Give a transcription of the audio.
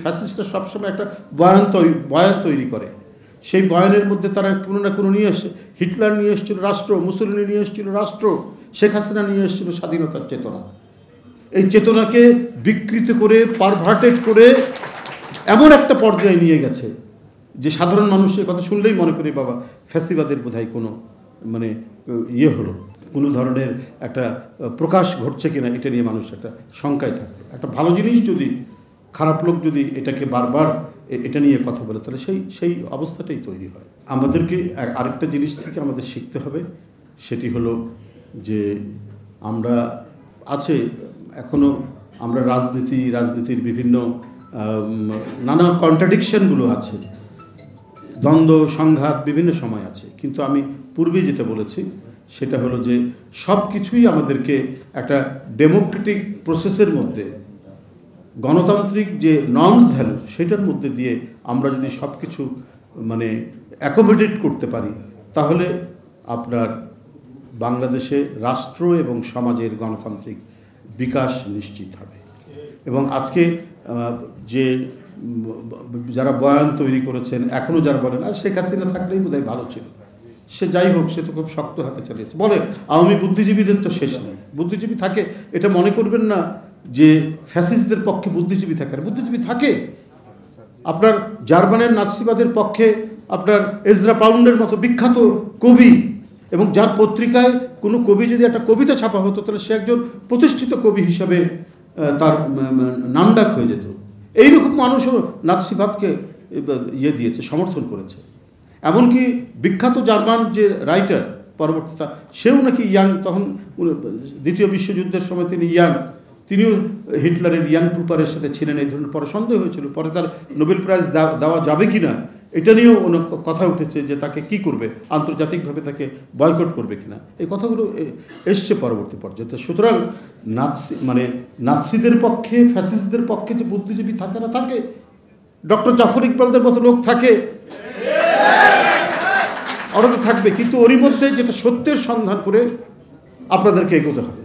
ফ্যাসিস্টরা সবসময় একটা বয়ান তৈরি করে, সেই বয়ানের মধ্যে তারা কোনো না কোনো নিয়ে আসে। হিটলার নিয়ে এসেছিল রাষ্ট্র, মুসলিনি নিয়ে এসেছিল রাষ্ট্র, শেখ হাসিনা নিয়ে এসেছিল স্বাধীনতার চেতনা। এই চেতনাকে বিকৃত করে, পারভার্টেড করে এমন একটা পর্যায়ে নিয়ে গেছে যে সাধারণ মানুষের কথা শুনলেই মনে করে বাবা ফ্যাসিবাদের বোধহয় কোনো মানে হলো, কোনো ধরনের একটা প্রকাশ ঘটছে কিনা এটা নিয়ে মানুষ একটা শঙ্কায় থাকলো। একটা ভালো জিনিস যদি, খারাপ লোক যদি এটাকে বারবার এটা নিয়ে কথা বলে, তাহলে সেই অবস্থাটাই তৈরি হয়। আমাদেরকে আরেকটা জিনিস থেকে আমাদের শিখতে হবে, সেটি হলো যে আমরা এখনও আমরা রাজনীতির বিভিন্ন নানা কন্ট্রাডিকশনগুলো আছে, দ্বন্দ্ব সংঘাত বিভিন্ন সময় আছে। কিন্তু আমি পূর্বে যেটা বলেছি সেটা হলো যে সব কিছুই আমাদেরকে একটা ডেমোক্রেটিক প্রসেসের মধ্যে, গণতান্ত্রিক যে নর্মস ভ্যালু সেটার মধ্যে দিয়ে আমরা যদি সব কিছু মানে অ্যাকোমোডেট করতে পারি, তাহলে আপনার বাংলাদেশে রাষ্ট্র এবং সমাজের গণতান্ত্রিক বিকাশ নিশ্চিত হবে। এবং আজকে যে যারা বয়ান তৈরি করেছেন, এখনও যারা বলেন আর শেখ হাসিনা থাকলেই বোধহয় ভালো ছিল, সে যাই হোক, সে তো খুব শক্ত হাতে চালিয়েছে বলে। আওয়ামী বুদ্ধিজীবীদের তো শেষ নেই, বুদ্ধিজীবী থাকে, এটা মনে করবেন না যে ফ্যাসিস্টদের পক্ষে বুদ্ধিজীবী থাকে না, বুদ্ধিজীবী থাকে। আপনার জার্মানের নাৎসিবাদের পক্ষে আপনার এজরা পাউন্ডের মতো বিখ্যাত কবি, এবং যার পত্রিকায় কোনো কবি যদি একটা কবিতা ছাপা হতো তাহলে সে একজন প্রতিষ্ঠিত কবি হিসাবে তার নামডাক হয়ে যেত। এইরকম মানুষও নাৎসিবাদকে দিয়েছে, সমর্থন করেছে। এমনকি বিখ্যাত জার্মান যে রাইটার পরবর্তীতে, সেও নাকি তখন দ্বিতীয় বিশ্বযুদ্ধের সময় তিনিও হিটলারের ট্রুপারের সাথে ছিলেন, এই ধরনের পরে সন্দেহ হয়েছিল। পরে তার নোবেল প্রাইজ দেওয়া যাবে কি না এটা নিয়েও কথা উঠেছে যে তাকে কি করবে, আন্তর্জাতিকভাবে তাকে বয়কট করবে কিনা, এই কথাগুলো এসছে পরবর্তী পর্যায়ে। সুতরাং নাৎসিদের পক্ষে, ফ্যাসিস্টদের পক্ষে যে বুদ্ধিজীবী থাকে না থাকে, ডক্টর জাফর ইকবালদের মতো লোক থাকে, ওরা তো থাকবে, কিন্তু ওরই মধ্যে যেটা সত্যের সন্ধান করে আপনাদেরকে এগোতে হবে।